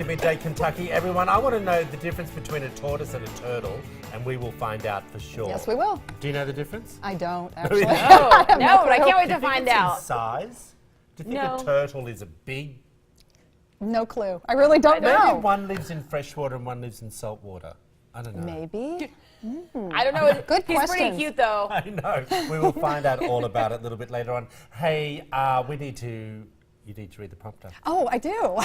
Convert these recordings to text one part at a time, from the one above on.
Midday, Kentucky. Everyone, I want to know the difference between a tortoise and a turtle, and we will find out for sure. Yes, we will. Do you know the difference? I don't, actually. No, but I can't wait Do to you think find it's out. in size? Do you think No. a turtle is a big... No clue. I really don't Maybe know. one lives in freshwater and one lives in saltwater. I don't know. Maybe. I don't know. Good He's pretty questions. cute, though. I know. We will find out all about it a little bit later on. Hey, you need to read the prompter. Oh, I do.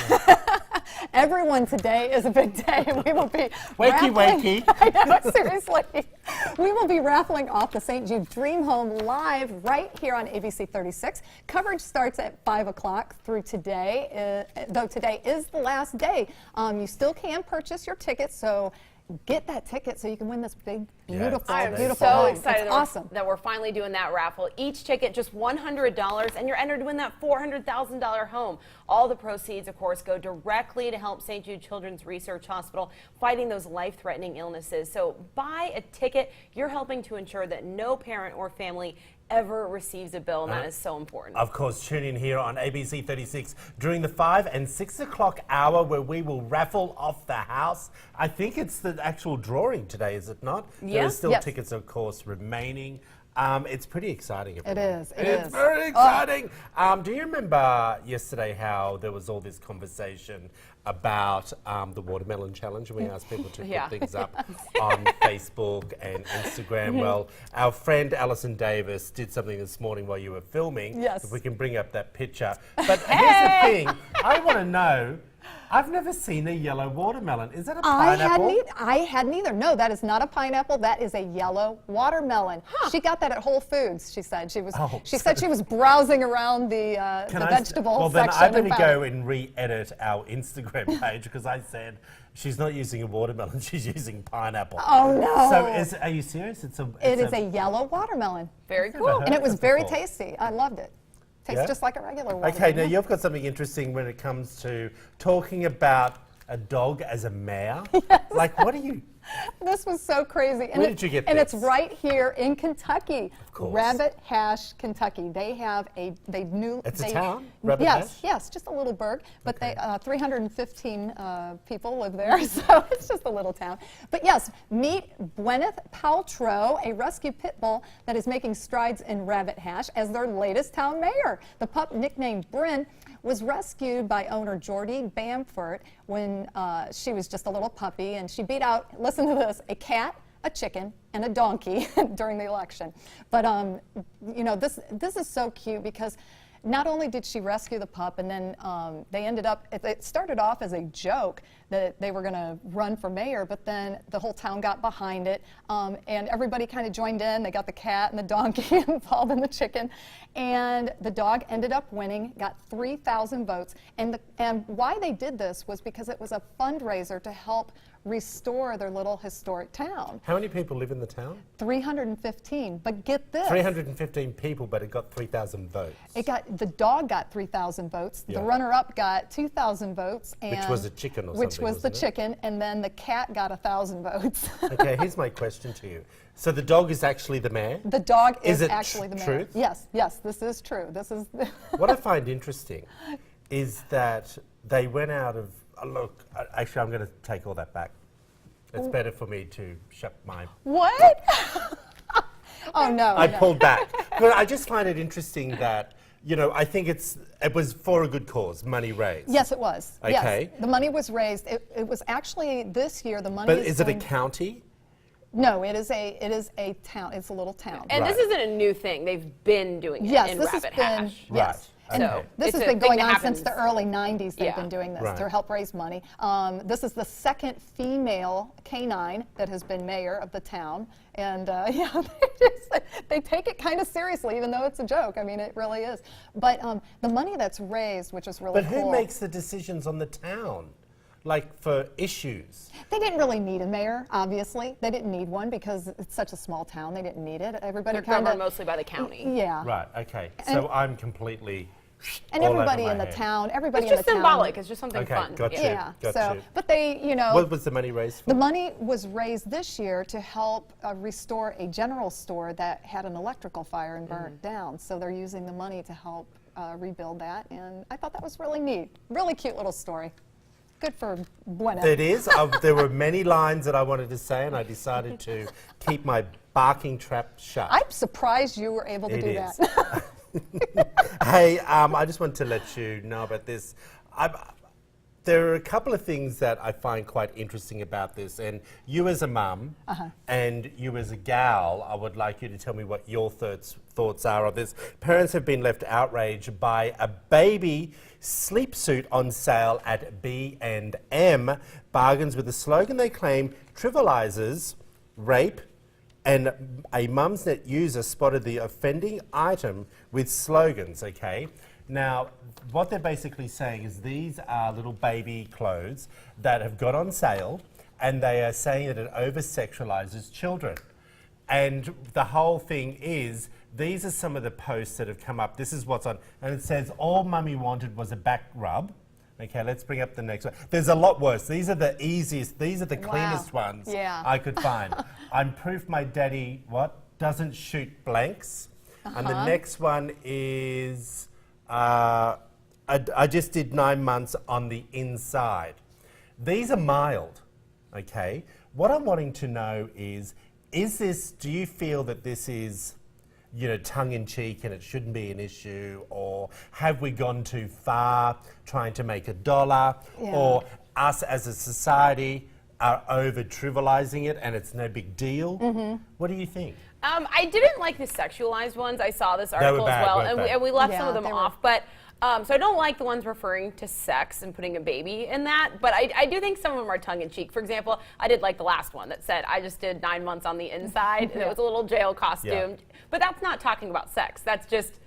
Everyone, today is a big day. We will be Wakey, raffling- wakey. I know, seriously. We will be raffling off the St. Jude Dream Home live right here on ABC 36. Coverage starts at 5 o'clock through today, though today is the last day. You still can purchase your tickets, so get that ticket so you can win this big, beautiful, I am beautiful so home. excited It's awesome. that we're finally doing that raffle. Each ticket just $100, and you're entered to win that $400,000 home. All the proceeds, of course, go directly to help St. Jude Children's Research Hospital fighting those life-threatening illnesses. So buy a ticket. You're helping to ensure that no parent or family ever receives a bill, and that is so important. Of course, tune in here on ABC 36 during the 5 and 6 o'clock hour where we will raffle off the house. I think it's the actual drawing today, is it not? There Yeah. are still Yes. tickets, of course, remaining. It's pretty exciting. It everyone. is. It's very exciting. Do you remember yesterday how there was all this conversation about the watermelon challenge, and we asked people to Yeah. put things up on Facebook and Instagram? Well, our friend Alison Davis did something this morning while you were filming. Yes. If we can bring up that picture. But here's the thing. I want to know, I've never seen a yellow watermelon. Is that a pineapple? I hadn't either. No, that is not a pineapple. That is a yellow watermelon. She got that at Whole Foods. She said she was. Oh. She said she was browsing around the vegetable Well, then section. I and better found go it. and re-edit our Instagram page because I said she's not using a watermelon, she's using pineapple. Oh no! So, are you serious? It is a yellow watermelon, Very cool. and it was That's very cool. tasty. I loved it. Tastes Yeah? just like a regular watermelon. Okay, now you've got something interesting when it comes to talking about a dog as a mayor. Like, what are you? This was so crazy. And Where did you get And this? it's right here in Kentucky. Of course. Rabbit Hash, Kentucky. They have It's a they- town? Rabbit yes, Hash? yes, just a little burg. But they 315 people live there, so it's just a little town. But yes, meet Gwyneth Paltrow, a rescue pit bull that is making strides in Rabbit Hash as their latest town mayor. The pup, nicknamed Bryn, was rescued by owner Jordy Bamford when she was just a little puppy, and she beat out, listen to this, a cat, a chicken, and a donkey during the election. But you know, this is so cute because not only did she rescue the pup, and then they ended up, it started off as a joke that they were going to run for mayor, but then the whole town got behind it, and everybody kind of joined in. They got the cat and the donkey involved in the chicken, and the dog ended up winning, got 3,000 votes. And why they did this was because it was a fundraiser to help restore their little historic town. How many people live in the town? 315, but get this. 315 people, but it got 3,000 votes. The dog got 3,000 votes. Yeah. The runner-up got 2,000 votes, and Which was a chicken or which something, was the wasn't it? chicken, and then the cat got 1,000 votes. Okay, here's my question to you. So the dog is actually the mayor? The dog Is is it actually the mayor. truth? Yes, yes, this is true. This is. What I find interesting is that they went out of, look, actually I'm going to take all that back. It's better for me to shut my... What? Oh no! I no. pulled back. But I just find it interesting that, you know, I think it was for a good cause, money raised. Yes, it was. Okay. Yes, the money was raised. It was actually this year. The money. But is it a county? No, it is a town. It's a little town. And Right. this isn't a new thing. They've been doing it Yes, in this has Rabbit been. Hash. Yes. Right. And Okay. this It's has a been thing going that on since the happens- early 90s. They've Yeah. been doing this Right. to help raise money. This is the second female canine that has been mayor of the town. And yeah, they take it kind of seriously, even though it's a joke. I mean, it really is. But the money that's raised, which is really But cool. who makes the decisions on the town? Like for issues? They didn't really need a mayor, obviously. They didn't need one because it's such a small town. They didn't need it. Everybody They're kind governed of. mostly by the county. Yeah. Right, okay. So I'm completely And all over everybody my in the head. town, everybody It's in just the town. symbolic. It's just something Okay, fun. gotcha. Yeah. Got So, you. but they, you know. What was the money raised for? The money was raised this year to help restore a general store that had an electrical fire and burned down. So they're using the money to help rebuild that, and I thought that was really neat. Really cute little story. Good for Gwyneth. It is. There were many lines that I wanted to say, and I decided to keep my barking trap shut. I'm surprised you were able to do is. that. Hey, I just want to let you know about this. There are a couple of things that I find quite interesting about this, and you as a mum and you as a gal, I would like you to tell me what your thoughts are on this. Parents have been left outraged by a baby sleep suit on sale at B&M. Bargains with a slogan they claim trivialises rape, and a Mumsnet user spotted the offending item with slogans, okay? Now, what they're basically saying is these are little baby clothes that have got on sale, and they are saying that it over-sexualizes children. And the whole thing is, these are some of the posts that have come up. This is what's on, and it says, all mummy wanted was a back rub. Okay, let's bring up the next one. There's a lot worse. These are the easiest, these are the cleanest ones I could find. I'm proof my daddy, doesn't shoot blanks. And the next one is, I just did 9 months on the inside. These are mild, okay? What I'm wanting to know is this, do you feel that this is, tongue-in-cheek and it shouldn't be an issue, or have we gone too far trying to make $1, or us as a society are over-trivializing it and it's no big deal? What do you think? I didn't like the sexualized ones. I saw this article as well, and we left some of them off. But so I don't like the ones referring to sex and putting a baby in that. But I do think some of them are tongue-in-cheek. For example, I did like the last one that said, I just did 9 months on the inside. And it was a little jail costume. But that's not talking about sex. That's just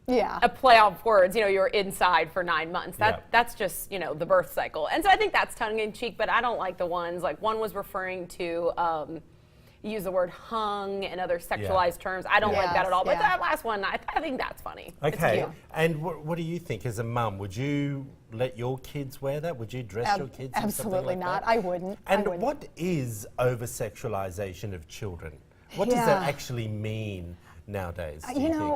a play on words. You're inside for 9 months. That's just, the birth cycle. And so I think that's tongue-in-cheek. But I don't like the ones, like one was referring to... use the word hung and other sexualized terms. I don't like that at all. But that last one, I think that's funny. Okay. And what do you think as a mum? Would you let your kids wear that? Would you dress your kids in Absolutely something like not. that? I wouldn't. And what is over-sexualization of children? What does that actually mean nowadays?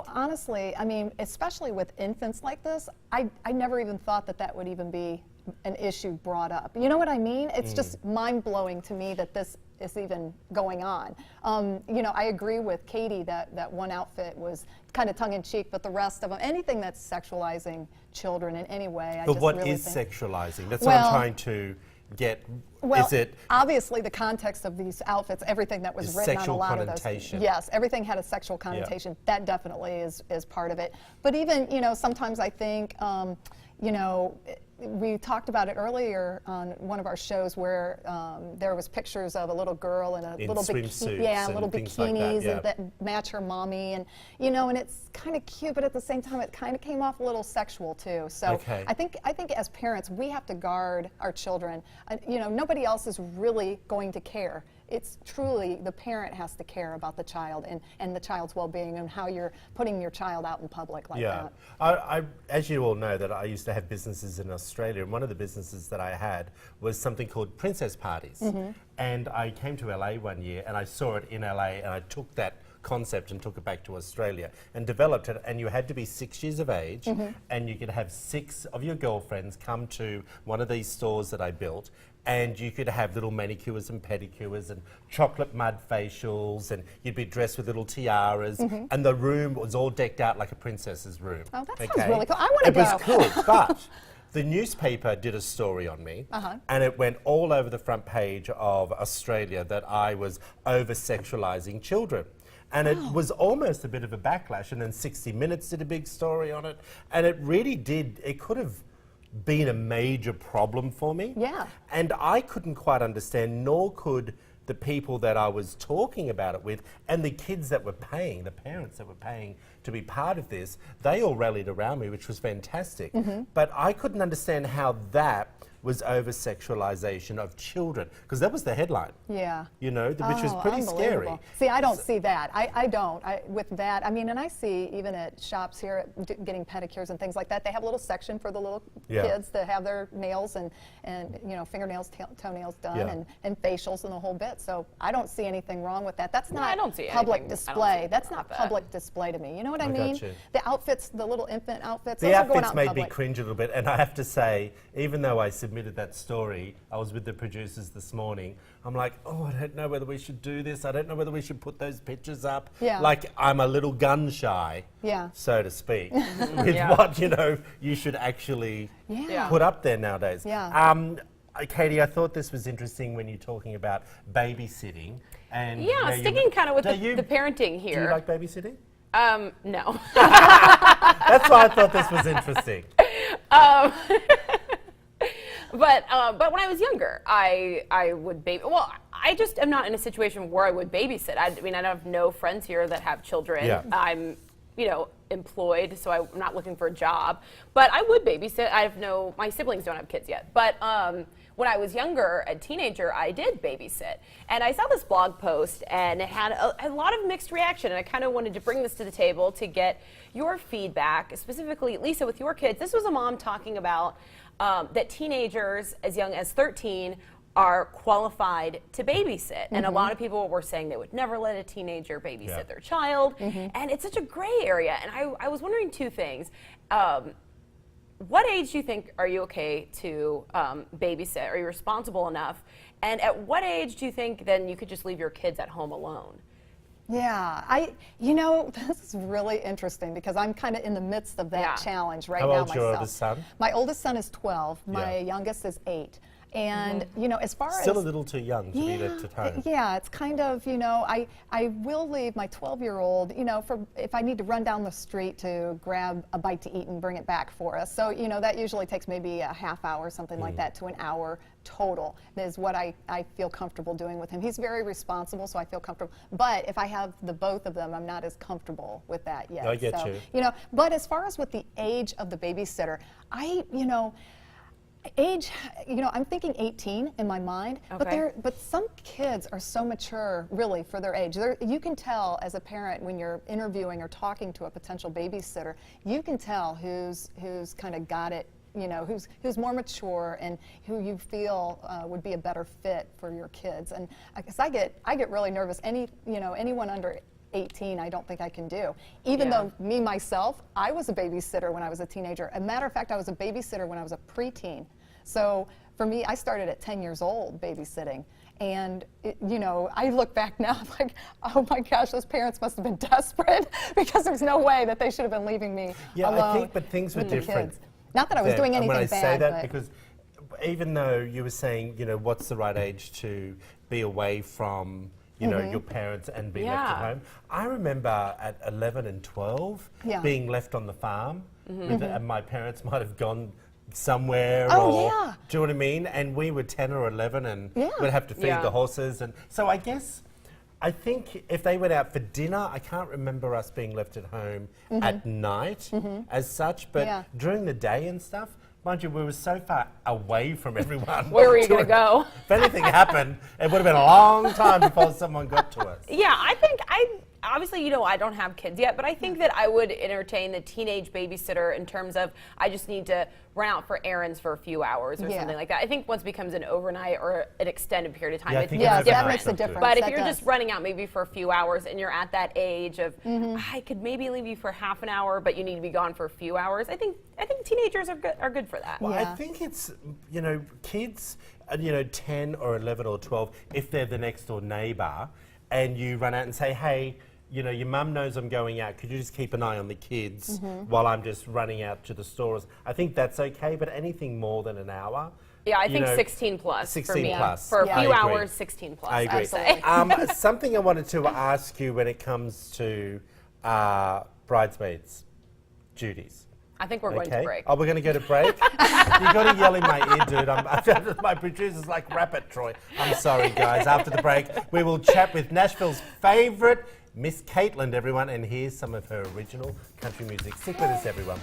Honestly, I mean, especially with infants like this, I never even thought that would even be an issue brought up. You know what I mean? It's just mind-blowing to me that this is even going on. I agree with Katie that one outfit was kind of tongue-in-cheek, but the rest of them, anything that's sexualizing children in any way, But what is sexualizing? That's what I'm trying to get. Is it obviously the context of these outfits, everything that was written on a lot of those. Yes, everything had a sexual connotation. That definitely is part of it. But even, sometimes I think, we talked about it earlier on one of our shows where there was pictures of a little girl in a little bikini, little bikinis that match her mommy, and and it's kind of cute, but at the same time it kind of came off a little sexual too. So I think as parents we have to guard our children. Nobody else is really going to care. It's truly the parent has to care about the child and the child's well-being and how you're putting your child out in public like that. I, as you all know, that I used to have businesses in Australia, and one of the businesses that I had was something called princess parties. And I came to LA one year and I saw it in LA, and I took that concept and took it back to Australia and developed it, and you had to be 6 years of age and you could have 6 of your girlfriends come to one of these stores that I built, and you could have little manicures and pedicures and chocolate mud facials, and you'd be dressed with little tiaras, and the room was all decked out like a princess's room. Oh, that sounds really cool. I want to go. It was cool, but the newspaper did a story on me, and it went all over the front page of Australia that I was over-sexualizing children. And it was almost a bit of a backlash, and then 60 Minutes did a big story on it, and it really did, it could have been a major problem for me. And I couldn't quite understand, nor could the people that I was talking about it with, and the kids that were paying, the parents that were paying to be part of this, they all rallied around me, which was fantastic. But I couldn't understand how that was over-sexualization of children, because that was the headline. Which was pretty scary. See, I don't see that. I don't. With that, I mean, and I see even at shops here getting pedicures and things like that, they have a little section for the little kids to have their nails and fingernails, toenails done, and facials and the whole bit. So I don't see anything wrong with that. That's not public display. That's not public display to me. You know what I mean? The outfits, the little infant outfits, the outfits made me cringe a little bit, and I have to say, even though I submitted that story, I was with the producers this morning. I'm like, oh, I don't know whether we should do this. I don't know whether we should put those pictures up. Yeah. Like I'm a little gun shy, Yeah. so to speak, with what, you should actually Yeah. put up there nowadays. Yeah. Katie, I thought this was interesting when you're talking about babysitting. And Yeah, sticking kind of with Do the parenting Do here. you like babysitting? No. That's why I thought this was interesting. But when I was younger, I would Well, I just am not in a situation where I would babysit. I mean, I have no friends here that have children. Yeah. I'm, employed, so I'm not looking for a job. But I would babysit. My siblings don't have kids yet. But when I was younger, a teenager, I did babysit. And I saw this blog post, and it had a lot of mixed reaction. And I kind of wanted to bring this to the table to get your feedback, specifically, Lisa, with your kids. This was a mom talking about that teenagers as young as 13 are qualified to babysit. And a lot of people were saying they would never let a teenager babysit their child. And it's such a gray area. And I was wondering two things. What age do you think are you okay to babysit? Are you responsible enough? And at what age do you think then you could just leave your kids at home alone? Yeah, this is really interesting because I'm kind of in the midst of that challenge right How now old's myself. your oldest son? My oldest son is 12. My youngest is 8. And, as far as... Still a little too young to be left at home. Yeah, it's kind of, I will leave my 12-year-old, if I need to run down the street to grab a bite to eat and bring it back for us. So, that usually takes maybe a half hour, something like that, to an hour total is what I feel comfortable doing with him. He's very responsible, so I feel comfortable. But if I have the both of them, I'm not as comfortable with that yet. I get you. But as far as with the age of the babysitter, age, I'm thinking 18 in my mind, but some kids are so mature, really, for their age. You can tell as a parent when you're interviewing or talking to a potential babysitter, you can tell who's kind of got it, who's more mature and who you feel would be a better fit for your kids. And I guess I get really nervous. Anyone under 18, I don't think I can do. Even though me, myself, I was a babysitter when I was a teenager. As a matter of fact, I was a babysitter when I was a preteen. So for me, I started at 10 years old babysitting. And, I look back now like, oh my gosh, those parents must have been desperate because there's no way that they should have been leaving me alone. I think, but things were different. Kids. Not that I was doing anything bad. And when I say that, because even though you were saying, what's the right age to be away from your parents and be left at home. I remember at 11 and 12 being left on the farm, and my parents might have gone somewhere. Do you know what I mean? And we were 10 or 11 and we'd have to feed the horses. And so I think if they went out for dinner, I can't remember us being left at home at night as such, but during the day and stuff, mind you, we were so far away from everyone. Where were you going to go? If anything happened, it would have been a long time before someone got to us. Yeah, I think obviously, I don't have kids yet, but I think that I would entertain the teenage babysitter in terms of I just need to run out for errands for a few hours or something like that. I think once it becomes an overnight or an extended period of time, it's different. That makes a difference. But if you're just running out maybe for a few hours and you're at that age of I could maybe leave you for half an hour, but you need to be gone for a few hours, I think teenagers are good for that. Well, I think it's, kids, 10 or 11 or 12, if they're the next door neighbour and you run out and say, hey, your mum knows I'm going out. Could you just keep an eye on the kids while I'm just running out to the stores? I think that's okay, but anything more than an hour. Yeah, I think 16 plus 16 for me. Plus. For a few hours, 16 plus. I agree. Something I wanted to ask you when it comes to bridesmaids' duties. I think we're going to break. Oh, we're going to go to break? You got to yell in my ear, dude. My producer's like, rap it, Troy. I'm sorry, guys. After the break, we will chat with Nashville's favourite Miss Caitlin, everyone, and here's some of her original country music. Stick with us, everyone.